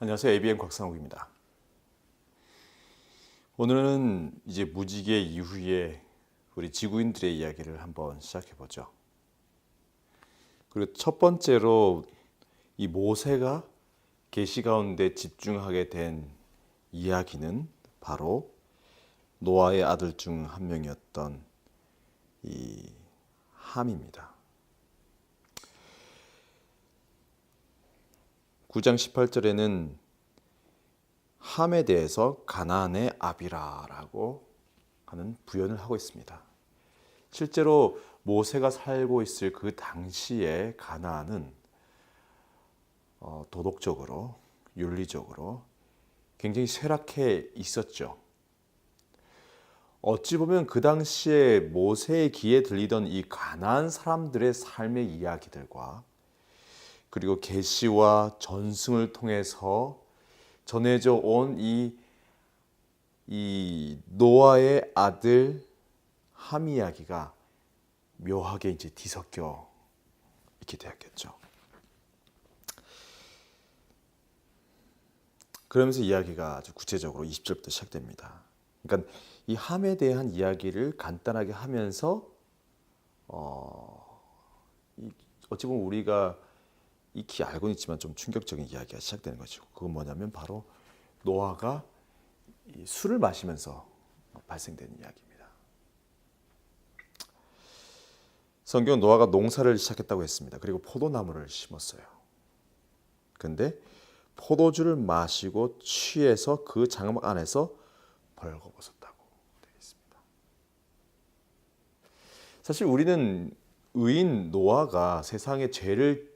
안녕하세요. ABM 곽상욱입니다. 오늘은 이제 무지개 이후에 우리 지구인들의 이야기를 한번 시작해 보죠. 그리고 첫 번째로 이 모세가 계시 가운데 집중하게 된 이야기는 바로 노아의 아들 중 한 명이었던 이 함입니다. 9장 18절에는 함에 대해서 가나안의 아비라라고 하는 부연을 하고 있습니다. 실제로 모세가 살고 있을 그 당시에 가나안은 도덕적으로, 윤리적으로 굉장히 쇠락해 있었죠. 어찌 보면 그 당시에 모세의 귀에 들리던 이 가나안 사람들의 삶의 이야기들과 그리고 계시와 전승을 통해서 전해져 온 이 노아의 아들 함 이야기가 묘하게 이제 뒤섞여 있게 되었겠죠. 그러면서 이야기가 아주 구체적으로 20절부터 시작됩니다. 그러니까 이 함에 대한 이야기를 간단하게 하면서 어찌 보면 우리가 익히 알고는 있지만 좀 충격적인 이야기가 시작되는 거죠. 그건 뭐냐면 바로 노아가 이 술을 마시면서 발생되는 이야기입니다. 성경은 노아가 농사를 시작했다고 했습니다. 그리고 포도나무를 심었어요. 근데 포도주를 마시고 취해서 그 장막 안에서 벌거벗었다고 되어 있습니다. 사실 우리는 의인 노아가 세상의 죄를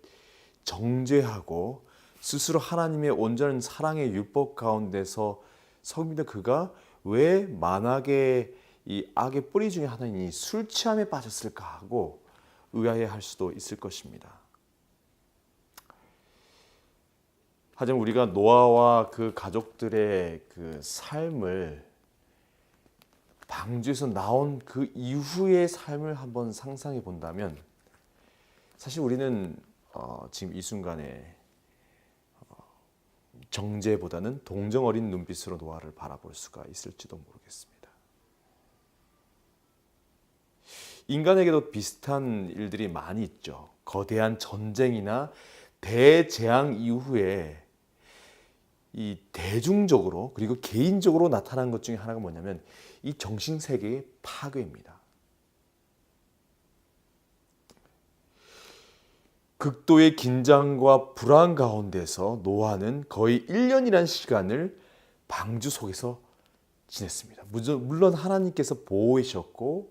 정죄하고 스스로 하나님의 온전한 사랑의 율법 가운데서 성민의 그가 왜 만악의 이 악의 뿌리 중에 하나인 술 취함에 빠졌을까 하고 의아해할 수도 있을 것입니다. 하지만 우리가 노아와 그 가족들의 그 삶을 방주에서 나온 그 이후의 삶을 한번 상상해 본다면 사실 우리는 지금 이 순간에 정죄보다는 동정 어린 눈빛으로 노아를 바라볼 수가 있을지도 모르겠습니다. 인간에게도 비슷한 일들이 많이 있죠. 거대한 전쟁이나 대재앙 이후에 이 대중적으로 그리고 개인적으로 나타난 것 중에 하나가 뭐냐면 이 정신세계의 파괴입니다. 극도의 긴장과 불안 가운데서 노아는 거의 1년이라는 시간을 방주 속에서 지냈습니다. 물론 하나님께서 보호해 주셨고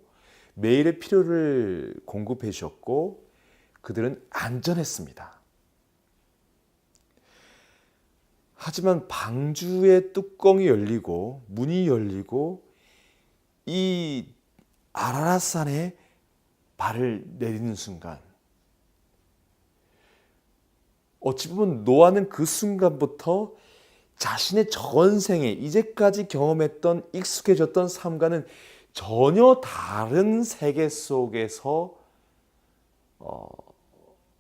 매일의 필요를 공급해 주셨고 그들은 안전했습니다. 하지만 방주의 뚜껑이 열리고 문이 열리고 이 아라랏산에 발을 내리는 순간 어찌 보면 노아는 그 순간부터 자신의 전생에 이제까지 경험했던 익숙해졌던 삶과는 전혀 다른 세계 속에서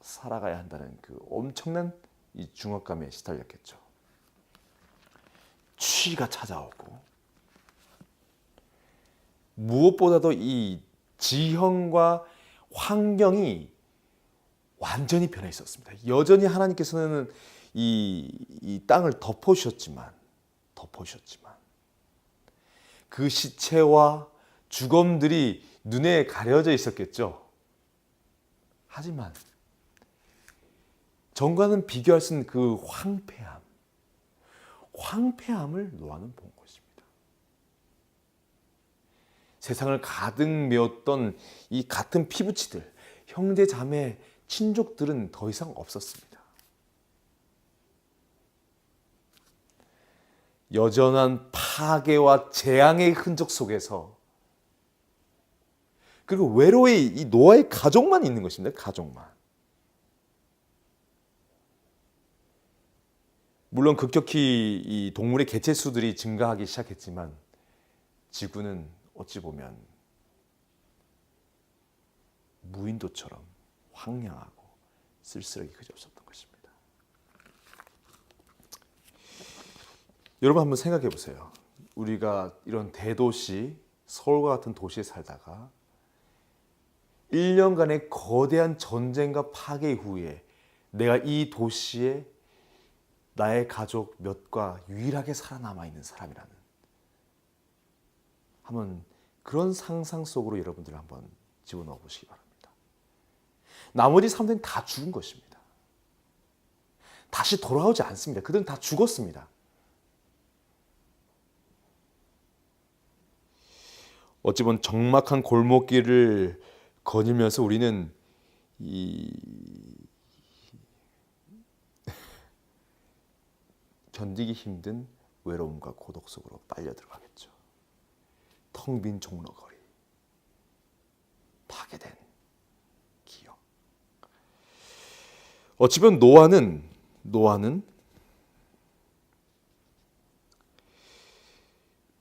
살아가야 한다는 그 엄청난 이 중압감에 시달렸겠죠. 추위가 찾아오고 무엇보다도 이 지형과 환경이 완전히 변해 있었습니다. 여전히 하나님께서는 이 땅을 덮어주셨지만 그 시체와 죽음들이 눈에 가려져 있었겠죠. 하지만 전과는 비교할 수 없는 그 황폐함을 노아는 본 것입니다. 세상을 가득 메웠던 이 같은 피부치들, 형제 자매, 친족들은 더 이상 없었습니다. 여전한 파괴와 재앙의 흔적 속에서 그리고 외로이 이 노아의 가족만 있는 것입니다. 가족만. 물론 급격히 이 동물의 개체 수들이 증가하기 시작했지만 지구는 어찌 보면 무인도처럼 황량하고 쓸쓸하게 그저 없었던 것입니다. 여러분 한번 생각해 보세요. 우리가 이런 대도시, 서울과 같은 도시에 살다가 1년간의 거대한 전쟁과 파괴 이후에 내가 이 도시에 나의 가족 몇과 유일하게 살아남아 있는 사람이라는 한번 그런 상상 속으로 여러분들 한번 집어넣어 보시기 바랍니다. 나머지 사람들은 다 죽은 것입니다. 다시 돌아오지 않습니다. 그들은 다 죽었습니다. 어찌 보면 적막한 골목길을 거닐면서 우리는 이 견디기 힘든 외로움과 고독 속으로 빨려 들어가겠죠. 텅 빈 종로거리, 파괴된 기억. 어찌 보면 노아는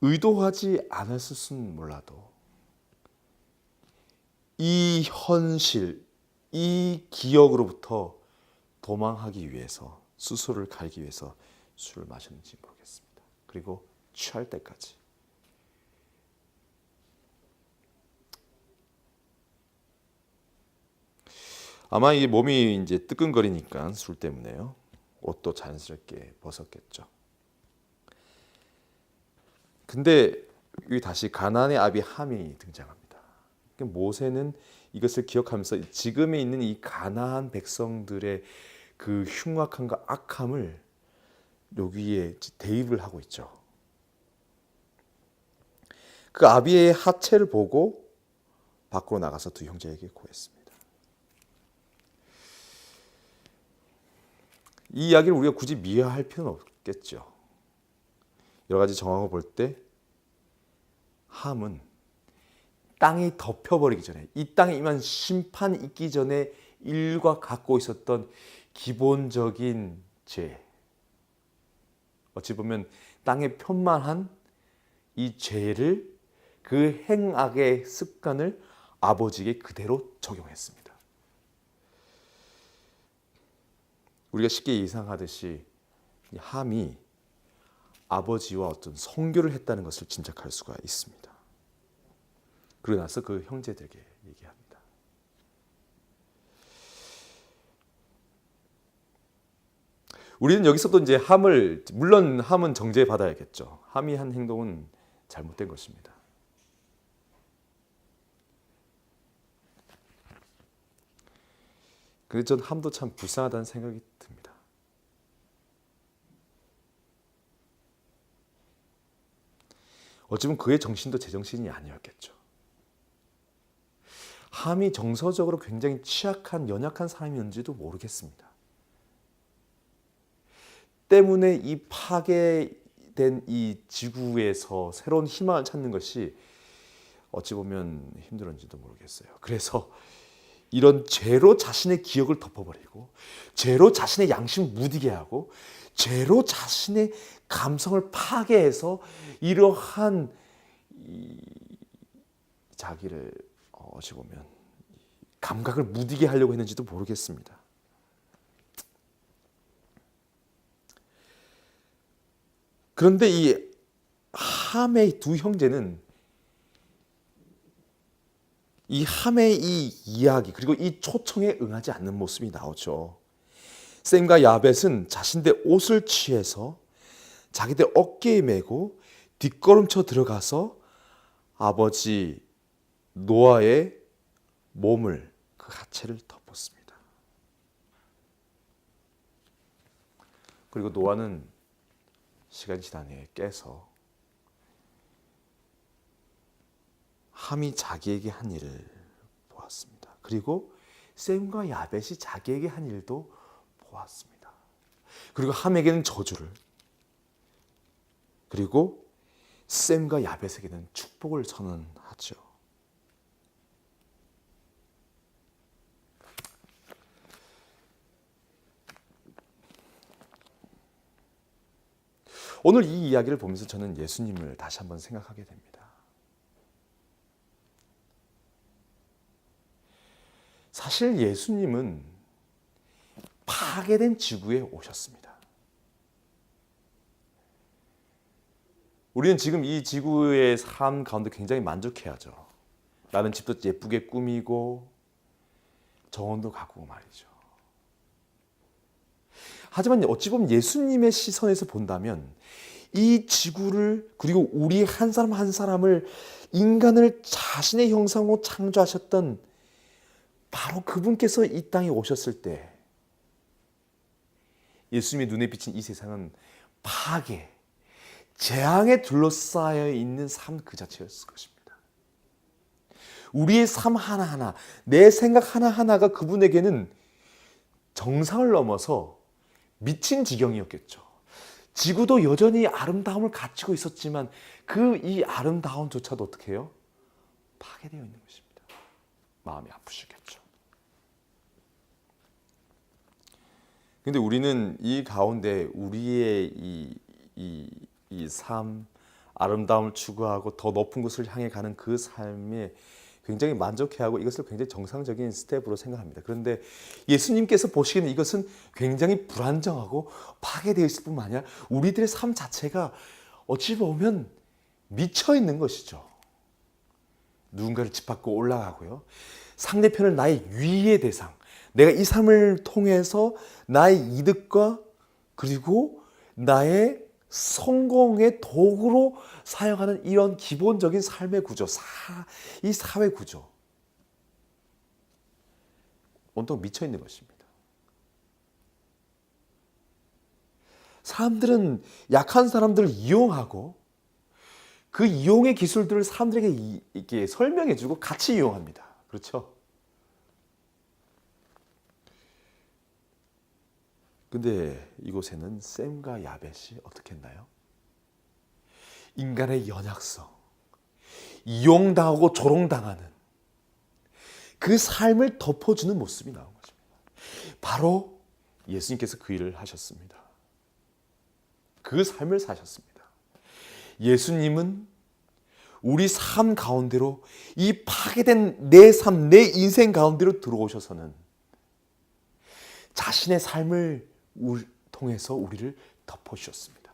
의도하지 않았을지는 몰라도 이 현실, 이 기억으로부터 도망하기 위해서 스스로를 갈기 위해서 술을 마셨는지 모르겠습니다. 그리고 취할 때까지. 아마 이 몸이 이제 뜨끈거리니까 술 때문에요. 옷도 자연스럽게 벗었겠죠. 근데 여기 다시 가나안의 아비 함이 등장합니다. 모세는 이것을 기억하면서 지금에 있는 이 가나안 백성들의 그 흉악함과 악함을 여기에 대입을 하고 있죠. 그 아비의 하체를 보고 밖으로 나가서 두 형제에게 고했습니다. 이 이야기를 우리가 굳이 미화할 필요는 없겠죠. 여러 가지 정황을 볼 때 함은 땅이 덮여버리기 전에, 이 땅에 임한 심판이 있기 전에 일과 갖고 있었던 기본적인 죄, 어찌 보면 땅에 편만한 이 죄를, 그 행악의 습관을 아버지에게 그대로 적용했습니다. 우리가 쉽게 예상하듯이 함이 아버지와 어떤 성교를 했다는 것을 짐작할 수가 있습니다. 그러고 나서 그 형제들에게 얘기합니다. 우리는 여기서도 이제 물론 함은 정죄받아야겠죠. 함이 한 행동은 잘못된 것입니다. 그래서 전 함도 참 불쌍하다는 생각이 듭니다. 어쩌면 그의 정신도 제 정신이 아니었겠죠. 함이 정서적으로 굉장히 취약한, 연약한 사람이었는지도 모르겠습니다. 때문에 이 파괴된 이 지구에서 새로운 희망을 찾는 것이 어찌 보면 힘들었는지도 모르겠어요. 그래서 이런 죄로 자신의 기억을 덮어버리고, 죄로 자신의 양심을 무디게 하고, 죄로 자신의 감성을 파괴해서 이러한 자기를 어찌 보면 감각을 무디게 하려고 했는지도 모르겠습니다. 그런데 이 함의 두 형제는 이 함의 이 이야기, 그리고 이 초청에 응하지 않는 모습이 나오죠. 셈과 야벳은 자신들 옷을 취해서 자기들 어깨에 메고 뒷걸음쳐 들어가서 아버지 노아의 몸을, 그 하체를 덮었습니다. 그리고 노아는 시간이 지난 후에 깨서 함이 자기에게 한 일을 보았습니다. 그리고 셈과 야벳이 자기에게 한 일도 보았습니다. 그리고 함에게는 저주를, 그리고 셈과 야벳에게는 축복을 선언하죠. 오늘 이 이야기를 보면서 저는 예수님을 다시 한번 생각하게 됩니다. 사실 예수님은 파괴된 지구에 오셨습니다. 우리는 지금 이 지구의 삶 가운데 굉장히 만족해하죠. 나는 집도 예쁘게 꾸미고 정원도 가꾸고 말이죠. 하지만 어찌 보면 예수님의 시선에서 본다면 이 지구를 그리고 우리 한 사람 한 사람을 인간을 자신의 형상으로 창조하셨던 바로 그분께서 이 땅에 오셨을 때 예수님의 눈에 비친 이 세상은 파괴, 재앙에 둘러싸여 있는 삶 그 자체였을 것입니다. 우리의 삶 하나하나, 내 생각 하나하나가 그분에게는 정상을 넘어서 미친 지경이었겠죠. 지구도 여전히 아름다움을 갖추고 있었지만 그 이 아름다움조차도 어떻게 해요? 파괴되어 있는 것입니다. 마음이 아프시겠죠. 근데 우리는 이 가운데 우리의 이 삶, 아름다움을 추구하고 더 높은 곳을 향해 가는 그 삶에 굉장히 만족해하고 이것을 굉장히 정상적인 스텝으로 생각합니다. 그런데 예수님께서 보시기에는 이것은 굉장히 불안정하고 파괴되어 있을 뿐만 아니라 우리들의 삶 자체가 어찌 보면 미쳐 있는 것이죠. 누군가를 짓밟고 올라가고요. 상대편을 나의 위의 대상, 내가 이 삶을 통해서 나의 이득과 그리고 나의 성공의 도구로 사용하는 이런 기본적인 삶의 구조, 이 사회 구조, 온통 미쳐 있는 것입니다. 사람들은 약한 사람들을 이용하고 그 이용의 기술들을 사람들에게 이렇게 설명해주고 같이 이용합니다. 그렇죠? 근데 이곳에는 셈과 야벳이 어떻게 했나요? 인간의 연약성, 이용당하고 조롱당하는 그 삶을 덮어주는 모습이 나온 것입니다. 바로 예수님께서 그 일을 하셨습니다. 그 삶을 사셨습니다. 예수님은 우리 삶 가운데로 이 파괴된 내 삶, 내 인생 가운데로 들어오셔서는 자신의 삶을 통해서 우리를 덮어주셨습니다.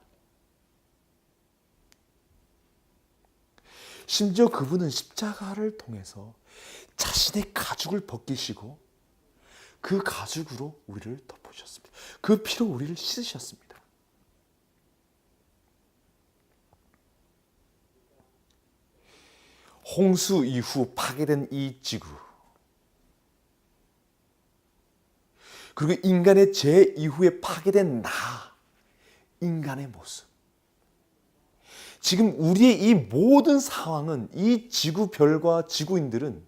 심지어 그분은 십자가를 통해서 자신의 가죽을 벗기시고 그 가죽으로 우리를 덮어주셨습니다. 그 피로 우리를 씻으셨습니다. 홍수 이후 파괴된 이 지구, 그리고 인간의 죄 이후에 파괴된 인간의 모습. 지금 우리의 이 모든 상황은 이 지구별과 지구인들은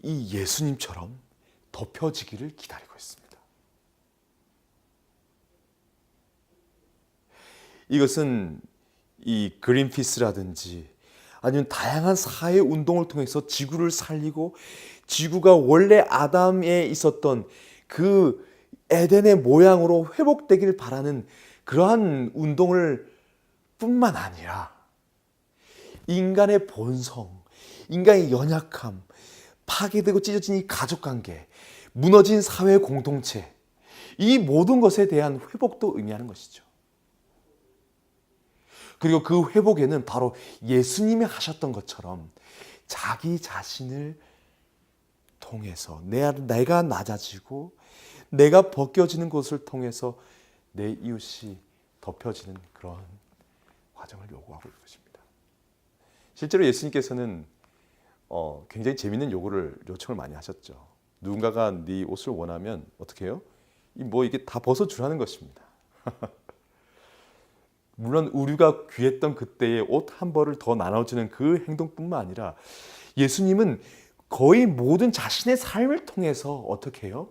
이 예수님처럼 덮여지기를 기다리고 있습니다. 이것은 이 그린피스라든지 아니면 다양한 사회 운동을 통해서 지구를 살리고 지구가 원래 아담에 있었던 그 에덴의 모양으로 회복되길 바라는 그러한 운동을 뿐만 아니라 인간의 본성, 인간의 연약함, 파괴되고 찢어진 이 가족관계, 무너진 사회 공동체, 이 모든 것에 대한 회복도 의미하는 것이죠. 그리고 그 회복에는 바로 예수님이 하셨던 것처럼 자기 자신을 통해서 내가 낮아지고 내가 벗겨지는 것을 통해서 내 이웃이 덮여지는 그런 과정을 요구하고 있는 것입니다. 실제로 예수님께서는 굉장히 재밌는 요청을 많이 하셨죠. 누군가가 네 옷을 원하면 어떻게 해요? 이게 다 벗어주라는 것입니다. 물론 우리가 귀했던 그때의 옷 한 벌을 더 나눠주는 그 행동뿐만 아니라 예수님은 거의 모든 자신의 삶을 통해서 어떻게 해요?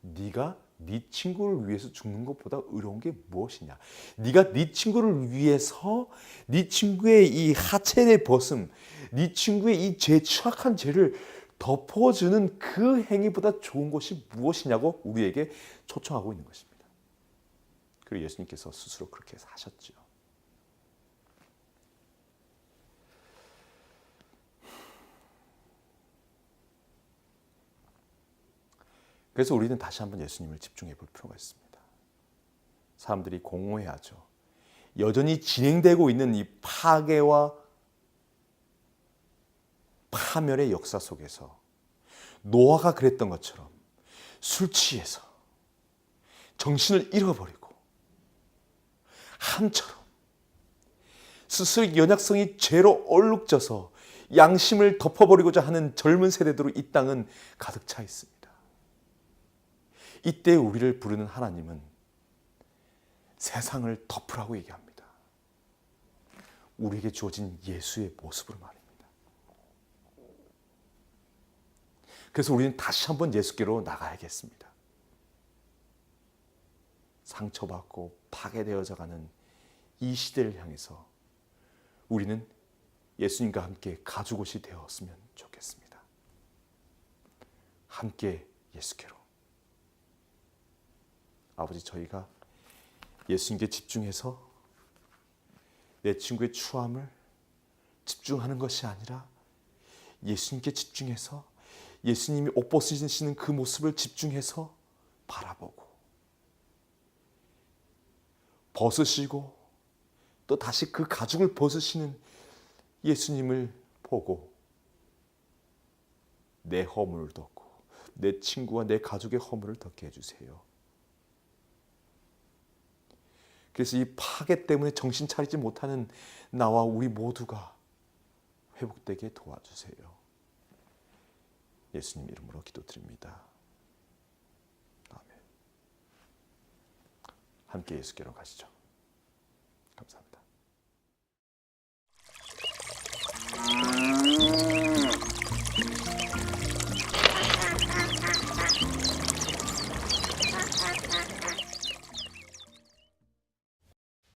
네가 네 친구를 위해서 죽는 것보다 의로운 게 무엇이냐? 네가 네 친구를 위해서 네 친구의 이 하체의 벗음, 네 친구의 이 추악한 죄를 덮어주는 그 행위보다 좋은 것이 무엇이냐고 우리에게 초청하고 있는 것입니다. 그리고 예수님께서 스스로 그렇게 하셨죠. 그래서 우리는 다시 한번 예수님을 집중해 볼 필요가 있습니다. 사람들이 공허해하죠. 여전히 진행되고 있는 이 파괴와 파멸의 역사 속에서 노아가 그랬던 것처럼 술 취해서 정신을 잃어버리고 함처럼 스스로 연약성이 죄로 얼룩져서 양심을 덮어버리고자 하는 젊은 세대들로 이 땅은 가득 차 있습니다. 이때 우리를 부르는 하나님은 세상을 덮으라고 얘기합니다. 우리에게 주어진 예수의 모습으로 말입니다. 그래서 우리는 다시 한번 예수께로 나가야겠습니다. 상처받고 파괴되어져 가는 이 시대를 향해서 우리는 예수님과 함께 가죽옷이 되었으면 좋겠습니다. 함께 예수께로. 아버지, 저희가 예수님께 집중해서 내 친구의 추함을 집중하는 것이 아니라 예수님께 집중해서 예수님이 옷 벗으시는 그 모습을 집중해서 바라보고 벗으시고 또 다시 그 가죽을 벗으시는 예수님을 보고 내 허물을 덮고 내 친구와 내 가족의 허물을 덮게 해주세요. 그래서 이 파괴 때문에 정신 차리지 못하는 나와 우리 모두가 회복되게 도와주세요. 예수님 이름으로 기도드립니다. 아멘. 함께 예수께로 가시죠.